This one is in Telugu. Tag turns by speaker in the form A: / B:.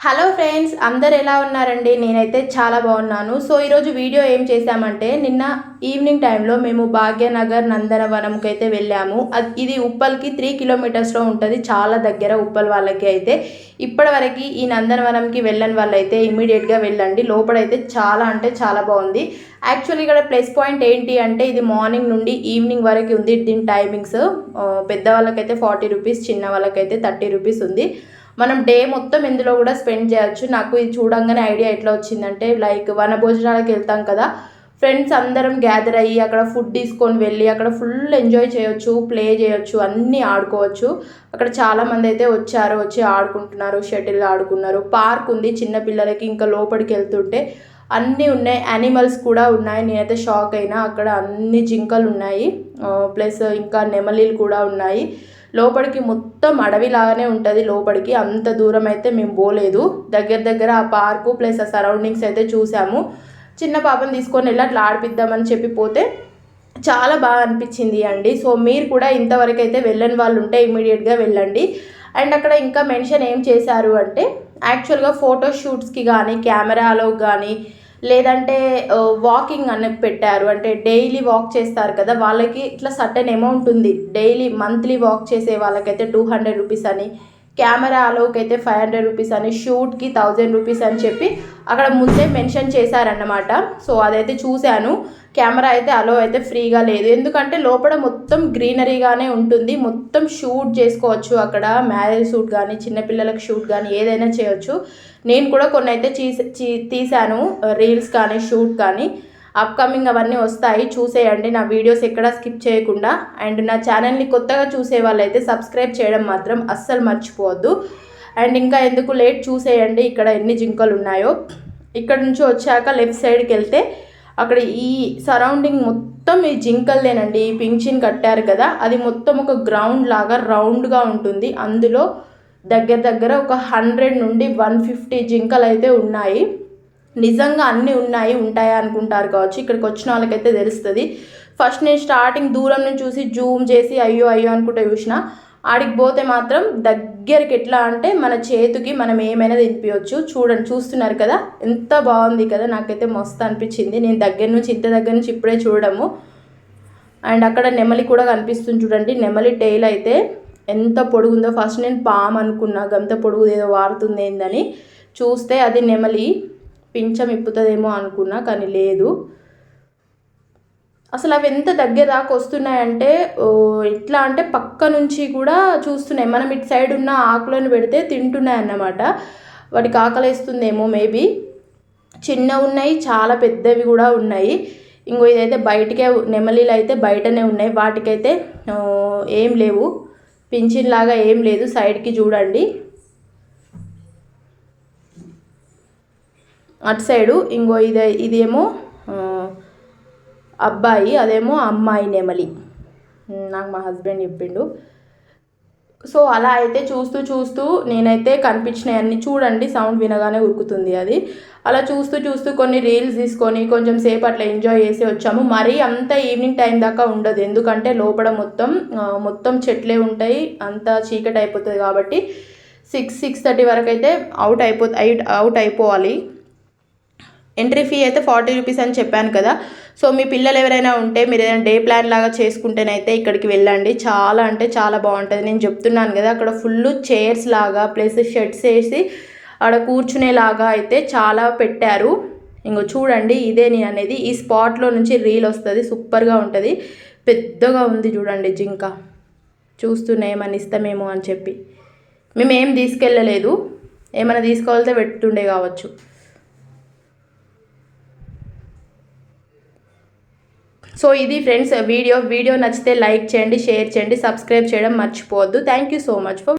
A: హలో ఫ్రెండ్స్, అందరు ఎలా ఉన్నారండి? నేనైతే చాలా బాగున్నాను. సో ఈరోజు వీడియో ఏం చేశామంటే, నిన్న ఈవినింగ్ టైంలో మేము భాగ్యనగర్ నందనవనంకి అయితే వెళ్ళాము. ఇది ఉప్పల్కి 3 కిలోమీటర్స్లో ఉంటుంది, చాలా దగ్గర ఉప్పల్ వాళ్ళకి. అయితే ఇప్పటివరకు ఈ నందనవనంకి వెళ్ళని వాళ్ళైతే ఇమీడియట్గా వెళ్ళండి. లోపలైతే చాలా అంటే చాలా బాగుంది. యాక్చువల్లీ ఇక్కడ ప్లస్ పాయింట్ ఏంటి అంటే, ఇది మార్నింగ్ నుండి ఈవినింగ్ వరకు ఉంది దీని టైమింగ్స్. పెద్దవాళ్ళకైతే 40 రూపీస్, చిన్న వాళ్ళకైతే 30 రూపీస్ ఉంది. మనం డే మొత్తం ఇందులో కూడా స్పెండ్ చేయొచ్చు. నాకు ఇది చూడంగానే ఐడియా ఎట్లా వచ్చిందంటే, లైక్ వనభోజనాలకు వెళ్తాం కదా, ఫ్రెండ్స్ అందరం గ్యాదర్ అయ్యి అక్కడ ఫుడ్ తీసుకొని వెళ్ళి అక్కడ ఫుల్ ఎంజాయ్ చేయొచ్చు, ప్లే చేయొచ్చు, అన్నీ ఆడుకోవచ్చు. అక్కడ చాలామంది అయితే వచ్చి ఆడుకుంటున్నారు, షటిల్ ఆడుకున్నారు. పార్క్ ఉంది చిన్నపిల్లలకి. ఇంకా లోపలికి వెళ్తుంటే అన్నీ ఉన్నాయి, యానిమల్స్ కూడా ఉన్నాయి. నేనైతే షాక్ అయినా. అక్కడ అన్ని జింకలు ఉన్నాయి, ప్లస్ ఇంకా నెమలీలు కూడా ఉన్నాయి. లోపలికి మొత్తం అడవిలాగానే ఉంటుంది. లోపలికి అంత దూరం అయితే మేము పోలేదు. దగ్గర ఆ పార్కు ప్లస్ ఆ సరౌండింగ్స్ అయితే చూసాము. చిన్న పాపని తీసుకొని వెళ్ళి అట్లా ఆడిపిద్దామని చెప్పి పోతే చాలా బాగా అనిపించింది అండి. సో మీరు కూడా ఇంతవరకు అయితే వెళ్ళని వాళ్ళు ఉంటే ఇమీడియట్గా వెళ్ళండి. అండ్ అక్కడ ఇంకా మెన్షన్ ఏం చేశారు అంటే, యాక్చువల్గా ఫోటోషూట్స్కి కానీ, కెమెరాలో కానీ, లేదంటే వాకింగ్ అని పెట్టారు. అంటే డైలీ వాక్ చేస్తారు కదా, వాళ్ళకి ఇట్లా సర్టెన్ అమౌంట్ ఉంది. డైలీ మంత్లీ వాక్ చేసే వాళ్ళకైతే 200 రూపీస్ అని, కెమెరాలోకి అయితే 500 రూపీస్ అని, షూట్కి 1000 రూపీస్ అని చెప్పి అక్కడ ముందే మెన్షన్ చేశారన్నమాట. సో అదైతే చూశాను. కెమెరా అయితే అలో అయితే ఫ్రీగా లేదు, ఎందుకంటే లోపల మొత్తం గ్రీనరీగానే ఉంటుంది. మొత్తం షూట్ చేసుకోవచ్చు అక్కడ. మ్యారేజ్ షూట్ కానీ, చిన్నపిల్లలకు షూట్ కానీ ఏదైనా చేయొచ్చు. నేను కూడా కొన్ని అయితే తీశాను, రీల్స్ కానీ, షూట్ కానీ. అప్కమింగ్ అవన్నీ వస్తాయి, చూసేయండి. నా వీడియోస్ ఎక్కడ స్కిప్ చేయకుండా. అండ్ నా ఛానల్ని కొత్తగా చూసే వాళ్ళైతే సబ్స్క్రైబ్ చేయడం మాత్రం అస్సలు మర్చిపోవద్దు. అండ్ ఇంకా ఎందుకు లేట్, చూసేయండి ఇక్కడ ఎన్ని జింకలు ఉన్నాయో. ఇక్కడ నుంచి వచ్చాక లెఫ్ట్ సైడ్కి వెళ్తే అక్కడ ఈ సరౌండింగ్ మొత్తం ఈ జింకల్దేనండి. ఈ పింఛన్ కట్టారు కదా, అది మొత్తం ఒక గ్రౌండ్ లాగా రౌండ్గా ఉంటుంది. అందులో దగ్గర ఒక 100 నుండి 150 జింకలు అయితే ఉన్నాయి. నిజంగా అన్నీ ఉంటాయా అనుకుంటారు కావచ్చు, ఇక్కడికి వచ్చిన వాళ్ళకైతే తెలుస్తుంది. ఫస్ట్ నేను స్టార్టింగ్ దూరం నుంచి చూసి జూమ్ చేసి అయ్యో అనుకుంటే చూసిన. ఆడికి పోతే మాత్రం దగ్గరికి ఎట్లా అంటే మన చేతికి మనం ఏమైనా తినిపించవచ్చు. చూడండి, చూస్తున్నారు కదా, ఎంత బాగుంది కదా. నాకైతే మస్తు అనిపించింది. నేను ఇంత దగ్గర నుంచి ఇప్పుడే చూడడము. అండ్ అక్కడ నెమలి కూడా కనిపిస్తుంది చూడండి. నెమలి టెయిల్ అయితే ఎంత పొడుగుందో. ఫస్ట్ నేను పాము అనుకున్నా, గంత పొడుగు ఏదో వారుతుంది ఏందని. చూస్తే అది నెమలి. పించం ఇప్పుతుందేమో అనుకున్నా, కానీ లేదు. అసలు అవి ఎంత దగ్గర దాకా వస్తున్నాయంటే, ఎట్లా అంటే పక్క నుంచి కూడా చూస్తున్నాయి. మనం ఇటు సైడ్ ఉన్న ఆకులను పెడితే తింటున్నాయి అన్నమాట. వాటికి ఆకలిస్తుందేమో మేబీ. చిన్న ఉన్నాయి, చాలా పెద్దవి కూడా ఉన్నాయి. ఇంకో ఇదైతే బయటకే, నెమలీలు అయితే బయటనే ఉన్నాయి. వాటికైతే ఏం లేవు, పింఛన్ లాగా ఏం లేదు. సైడ్కి చూడండి, అటు సైడు ఇంకో ఇదేమో అబ్బాయి, అదేమో అమ్మాయి నెమలి. నాకు మా హస్బెండ్ చెప్పిండు. సో అలా అయితే చూస్తూ నేనైతే కనిపించినవన్నీ చూడండి. సౌండ్ వినగానే ఉరుకుతుంది అది. అలా చూస్తూ కొన్ని రీల్స్ తీసుకొని కొంచెం సేపు అట్లా ఎంజాయ్ చేసి వచ్చాము. మరీ అంత ఈవినింగ్ టైం దాకా ఉండదు, ఎందుకంటే లోపల మొత్తం చెట్లే ఉంటాయి. అంత చీకటి అయిపోతుంది కాబట్టి 6-6:30 వరకు అయితే అవుట్ అయిపోవాలి. ఎంట్రీ ఫీ అయితే 40 రూపీస్ అని చెప్పాను కదా. సో మీ పిల్లలు ఎవరైనా ఉంటే మీరు ఏదైనా డే ప్లాన్ లాగా చేసుకుంటేనైతే ఇక్కడికి వెళ్ళండి. చాలా అంటే చాలా బాగుంటుంది. నేను చెప్తున్నాను కదా, అక్కడ ఫుల్ చైర్స్ లాగా ప్లస్ షెడ్స్ వేసి అక్కడ కూర్చునేలాగా అయితే చాలా పెట్టారు. ఇంకో చూడండి, ఇదే నేను అనేది. ఈ స్పాట్లో నుంచి రీల్ వస్తుంది, సూపర్గా ఉంటుంది. పెద్దగా ఉంది చూడండి జింక. చూస్తున్నాయి ఏమన్నా ఇస్తామేమో అని చెప్పి. మేము ఏం తీసుకెళ్ళలేదు, ఏమైనా తీసుకోవాలితే పెట్టుండే కావచ్చు. సో ఇది ఫ్రెండ్స్ వీడియో నచ్చితే లైక్ చేయండి, షేర్ చేయండి, సబ్స్క్రైబ్ చేయడం మర్చిపోవద్దు. Thank you so much for